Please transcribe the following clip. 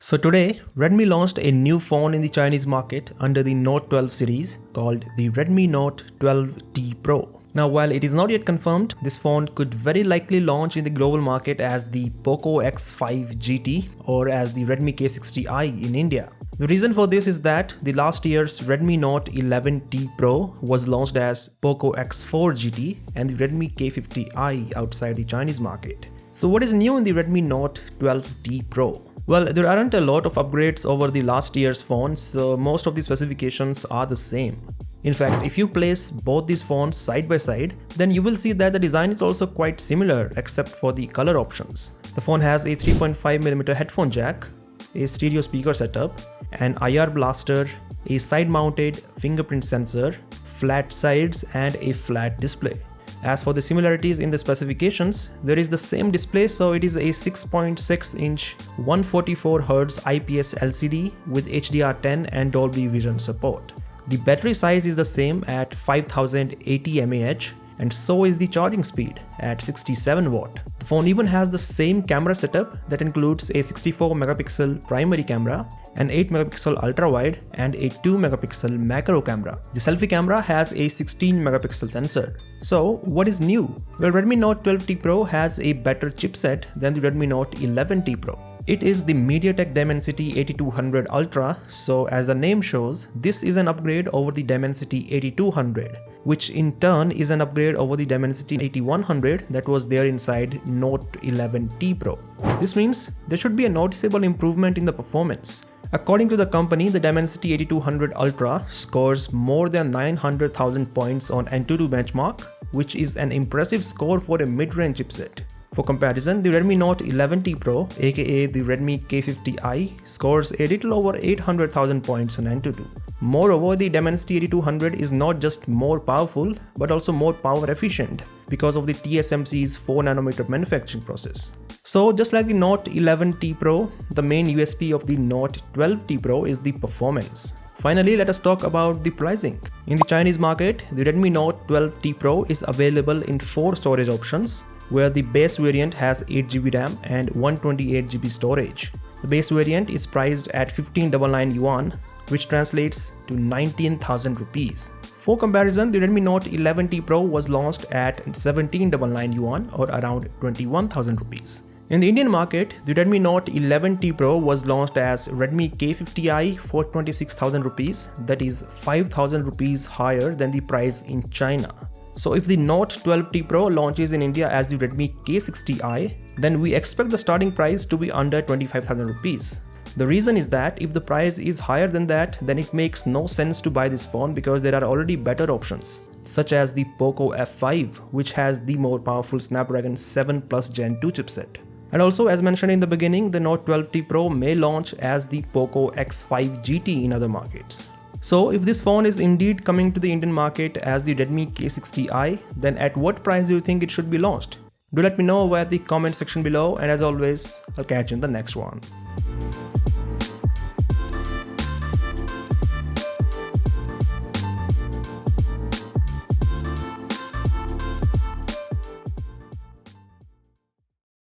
So today, Redmi launched a new phone in the Chinese market under the Note 12 series called the Redmi Note 12T Pro. Now while it is not yet confirmed, this phone could very likely launch in the global market as the Poco X5 GT or as the Redmi K60i in India. The reason for this is that the last year's Redmi Note 11T Pro was launched as Poco X4 GT and the Redmi K50i outside the Chinese market. So what is new in the Redmi Note 12T Pro? Well, there aren't a lot of upgrades over the last year's phones, so most of the specifications are the same. In fact, if you place both these phones side by side, then you will see that the design is also quite similar except for the color options. The phone has a 3.5mm headphone jack, a stereo speaker setup, an IR blaster, a side-mounted fingerprint sensor, flat sides and a flat display. As for the similarities in the specifications, there is the same display, so it is a 6.6-inch 144Hz IPS LCD with HDR10 and Dolby Vision support. The battery size is the same at 5080 mAh and so is the charging speed at 67 watt. The phone even has the same camera setup that includes a 64-megapixel primary camera, an 8-megapixel ultra-wide and a 2-megapixel macro camera. The selfie camera has a 16-megapixel sensor. So what is new? Well, Redmi Note 12T Pro has a better chipset than the Redmi Note 11T Pro. It is the MediaTek Dimensity 8200 Ultra, so as the name shows, this is an upgrade over the Dimensity 8200, which in turn is an upgrade over the Dimensity 8100 that was there inside Note 11T Pro. This means there should be a noticeable improvement in the performance. According to the company, the Dimensity 8200 Ultra scores more than 900,000 points on Antutu benchmark, which is an impressive score for a mid-range chipset. For comparison, the Redmi Note 11T Pro, aka the Redmi K50i, scores a little over 800,000 points on Antutu. Moreover, the Dimensity 8200 is not just more powerful, but also more power efficient because of the TSMC's 4nm manufacturing process. So just like the Note 11T Pro, the main USP of the Note 12T Pro is the performance. Finally, let us talk about the pricing. In the Chinese market, the Redmi Note 12T Pro is available in 4 storage options, where the base variant has 8GB RAM and 128GB storage. The base variant is priced at 1599 yuan, which translates to 19,000 rupees. For comparison, the Redmi Note 11T Pro was launched at 1799 yuan or around 21,000 rupees. In the Indian market, the Redmi Note 11T Pro was launched as Redmi K50i for 26,000 rupees, that is 5,000 rupees higher than the price in China. So if the Note 12T Pro launches in India as the Redmi K60i, then we expect the starting price to be under 25,000 rupees. The reason is that if the price is higher than that, then it makes no sense to buy this phone because there are already better options, such as the Poco F5, which has the more powerful Snapdragon 7 Plus Gen 2 chipset. And also, as mentioned in the beginning, the Note 12T Pro may launch as the Poco X5 GT in other markets. So if this phone is indeed coming to the Indian market as the Redmi K60i, then at what price do you think it should be launched? Do let me know via the comment section below, and as always, I'll catch you in the next one.